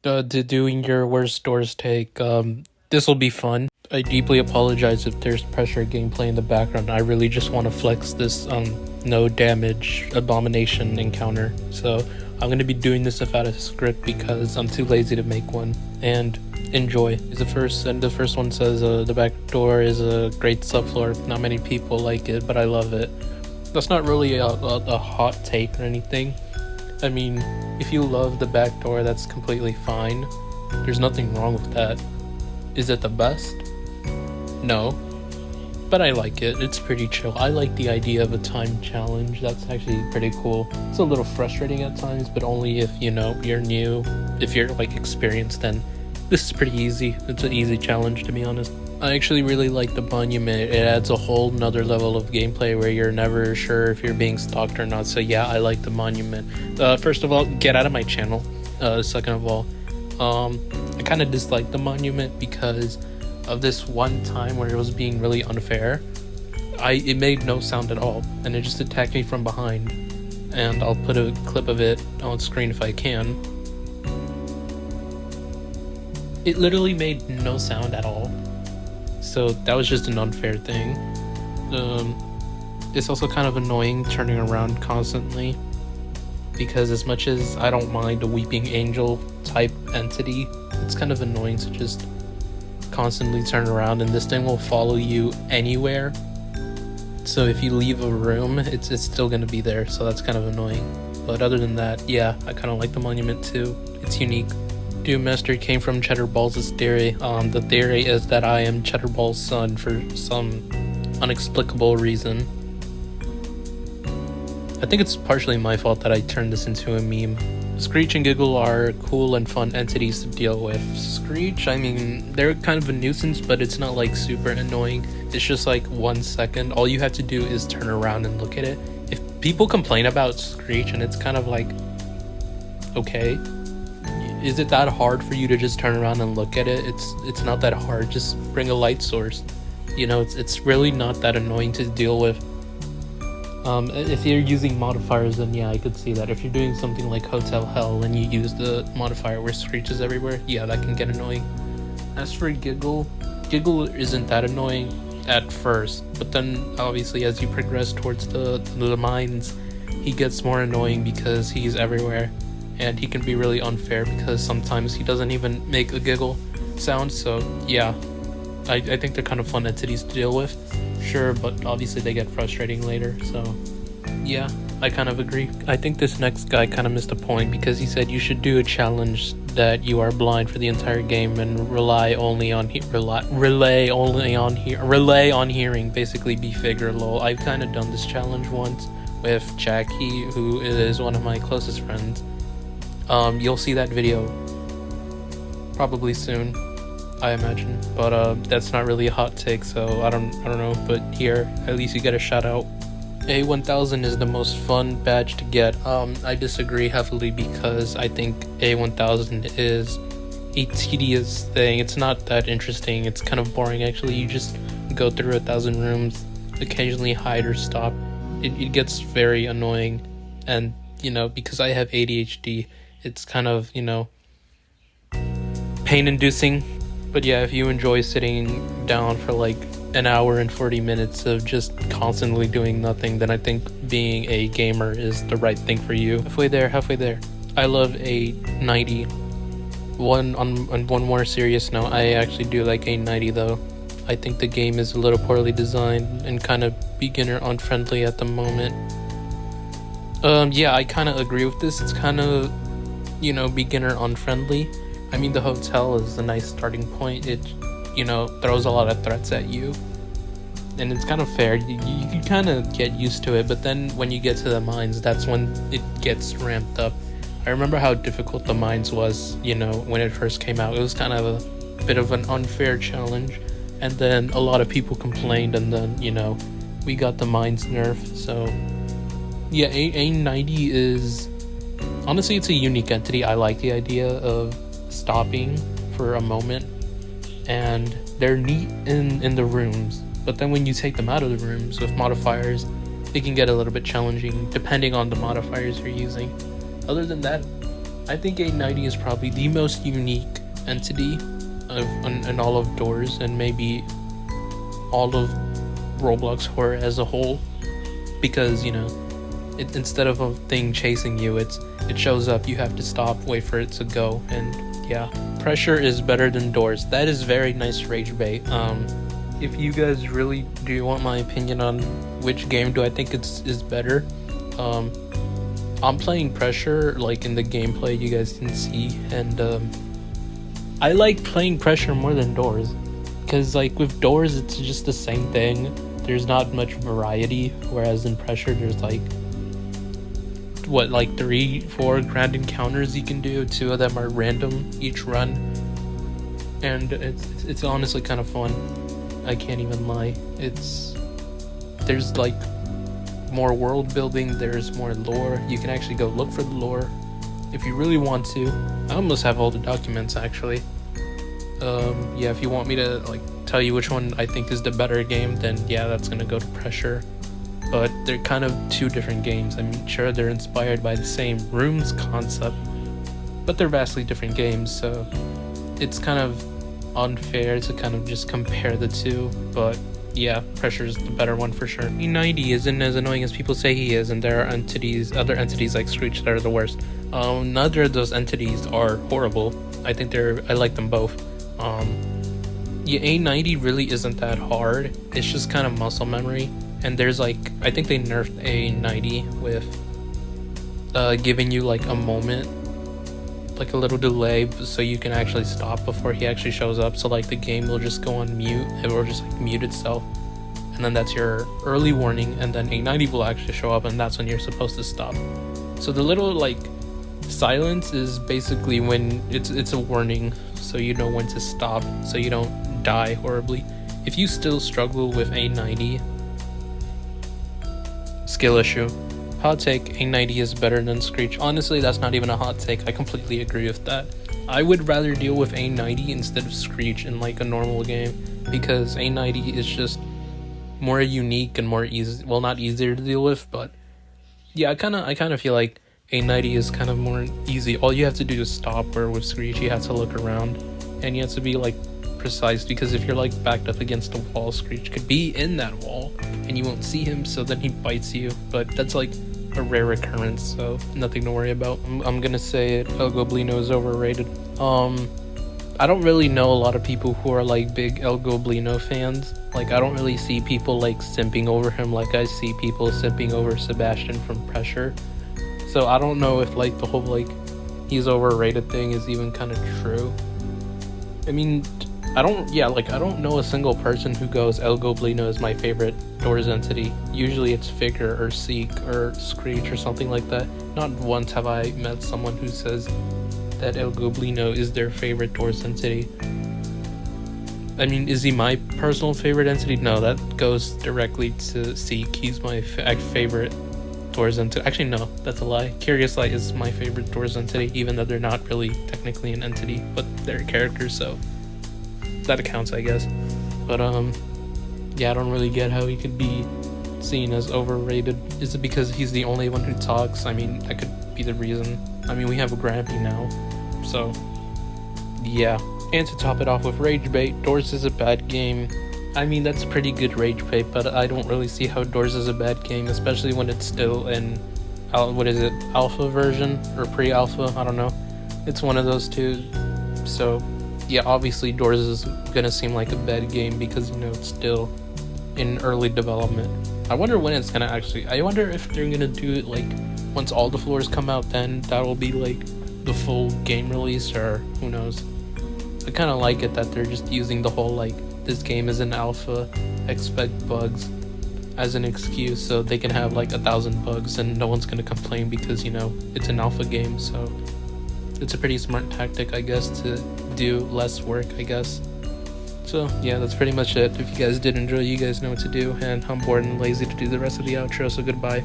to doing your worst doors take. This will be fun. I deeply apologize if there's pressure gameplay in the background. I really just want to flex this no damage abomination encounter. So I'm going to be doing this without a script because I'm too lazy to make one. And enjoy. The first one says the back door is a great subfloor. Not many people like it, but I love it. That's not really a hot take or anything. I mean, if you love the back door, that's completely fine. There's nothing wrong with that. Is it the best? No. But I like it. It's pretty chill. I like the idea of a time challenge. That's actually pretty cool. It's a little frustrating at times, but only if, you know, you're new. If you're, like, experienced, then this is pretty easy. It's an easy challenge, to be honest. I actually really like the monument. It adds a whole nother level of gameplay where you're never sure if you're being stalked or not. So yeah, I like the monument. First of all, get out of my channel. Second of all, I kind of dislike the monument because of this one time where it was being really unfair. It made no sound at all, and it just attacked me from behind. And I'll put a clip of it on screen if I can. It literally made no sound at all. So that was just an unfair thing. It's also kind of annoying turning around constantly, because as much as I don't mind a weeping angel type entity, it's kind of annoying to just constantly turn around, and this thing will follow you anywhere. So if you leave a room, it's still gonna be there, so that's kind of annoying. But other than that, yeah, I kind of like the monument too. It's unique. Doom Master came from Cheddar Balls' theory. The theory is that I am Cheddar Ball's son for some inexplicable reason. I think it's partially my fault that I turned this into a meme. Screech and Giggle are cool and fun entities to deal with. Screech, I mean, they're kind of a nuisance, but it's not like super annoying. It's just like 1 second. All you have to do is turn around and look at it. If people complain about Screech and it's kind of like, okay, is it that hard for you to just turn around and look at it? It's not that hard. Just bring a light source. You know, it's really not that annoying to deal with. If you're using modifiers, then yeah, I could see that. If you're doing something like Hotel Hell and you use the modifier where Screech is everywhere, yeah, that can get annoying. As for Giggle isn't that annoying at first, but then obviously as you progress towards the mines, he gets more annoying because he's everywhere. And he can be really unfair because sometimes he doesn't even make a giggle sound. So yeah, I think they're kind of fun entities to deal with. Sure, but obviously they get frustrating later. So yeah, I kind of agree. I think this next guy kind of missed a point because he said you should do a challenge that you are blind for the entire game and rely on hearing. Basically, be figure lol. I've kind of done this challenge once with Jackie, who is one of my closest friends. You'll see that video probably soon, I imagine, but that's not really a hot take, so I don't know, but here at least you get a shout out. A1000 is the most fun badge to get. I disagree heavily because I think A1000 is a tedious thing. It's not that interesting. It's kind of boring actually. You just go through 1,000 rooms, occasionally hide or stop. It gets very annoying, and you know, because I have ADHD, it's kind of, you know, pain-inducing. But yeah, if you enjoy sitting down for like an hour and 40 minutes of just constantly doing nothing, then I think being a gamer is the right thing for you. Halfway there. I love A90. On one more serious note, I actually do like A90 though. I think the game is a little poorly designed and kind of beginner unfriendly at the moment. Yeah, I kind of agree with this. It's kind of, you know, beginner unfriendly. I mean, the hotel is a nice starting point. It, you know, throws a lot of threats at you, and it's kind of fair. You can kind of get used to it, but then when you get to the mines, that's when it gets ramped up. I remember how difficult the mines was, you know, when it first came out. It was kind of a bit of an unfair challenge, and then a lot of people complained, and then, you know, we got the mines nerfed. So yeah, A90 is, honestly, it's a unique entity. I like the idea of stopping for a moment, and they're neat in the rooms, but then when you take them out of the rooms with modifiers, it can get a little bit challenging depending on the modifiers you're using. Other than that, I think A90 is probably the most unique entity in all of Doors, and maybe all of Roblox horror as a whole, because instead of a thing chasing you, it shows up, you have to stop, wait for it to go, and yeah. Pressure is better than Doors. That is very nice rage bait. If you guys really do want my opinion on which game do I think is better, I'm playing Pressure, like in the gameplay you guys can see, and I like playing Pressure more than Doors, because like with Doors it's just the same thing. There's not much variety, whereas in Pressure there's like 3-4 grand encounters you can do. 2 of them are random each run, and it's honestly kind of fun. I can't even lie. There's like more world building, there's more lore. You can actually go look for the lore if you really want to. I almost have all the documents actually. Yeah, if you want me to like tell you which one I think is the better game, then yeah, that's gonna go to Pressure. But they're kind of 2 different games. I mean, sure, they're inspired by the same rooms concept, but they're vastly different games, so it's kind of unfair to kind of just compare the 2. But yeah, Pressure's the better one for sure. A90 isn't as annoying as people say he is, and there are other entities like Screech that are the worst. Neither of those entities are horrible. I think I like them both. Yeah, A90 really isn't that hard. It's just kind of muscle memory. And there's like, I think they nerfed A90 with giving you like a moment, like a little delay, so you can actually stop before he actually shows up. So like the game will just go on mute, it will just like mute itself, and then that's your early warning, and then A90 will actually show up, and that's when you're supposed to stop. So the little like silence is basically when it's a warning, so you know when to stop, so you don't die horribly. If you still struggle with A90, skill issue. Hot take, A90 is better than Screech. Honestly, that's not even a hot take. I completely agree with that. I would rather deal with A90 instead of Screech in like a normal game, because A90 is just more unique and more easy. Well, not easier to deal with, but yeah, I kind of feel like A90 is kind of more easy. All you have to do is stop, where with Screech you have to look around, and you have to be like precise, because if you're like backed up against a wall, Screech could be in that wall and you won't see him, so then he bites you. But that's like a rare occurrence, so nothing to worry about. I'm gonna say it, El Goblino is overrated. I don't really know a lot of people who are like big El Goblino fans. Like, I don't really see people like simping over him like I see people simping over Sebastian from Pressure. So I don't know if like the whole like he's overrated thing is even kind of true. I mean, I don't know a single person who goes El Goblino is my favorite Doors entity. Usually it's Figure or Seek or Screech or something like that. Not once have I met someone who says that El Goblino is their favorite Doors entity. I mean, is he my personal favorite entity? No, that goes directly to Seek. He's my favorite Doors entity. Actually, no, that's a lie. Curious Light is my favorite Doors entity, even though they're not really technically an entity, but they're characters, so that accounts, I guess. But yeah, I don't really get how he could be seen as overrated. Is it because he's the only one who talks? I mean, that could be the reason. I mean, we have a Grampy now, so yeah. And to top it off with Rage Bait, Doors is a bad game. I mean, that's pretty good Rage Bait, but I don't really see how Doors is a bad game, especially when it's still in, alpha version or pre-alpha? I don't know. It's one of those two. So yeah, obviously Doors is gonna seem like a bad game because, it's still in early development. I wonder when it's gonna I wonder if they're gonna do it like once all the floors come out, then that'll be like the full game release, or who knows. I kind of like it that they're just using the whole like this game is an alpha, expect bugs as an excuse, so they can have like 1,000 bugs and no one's gonna complain because it's an alpha game. So it's a pretty smart tactic, I guess, to do less work, I guess. So yeah, that's pretty much it. If you guys did enjoy, you guys know what to do, and I'm bored and lazy to do the rest of the outro, so goodbye.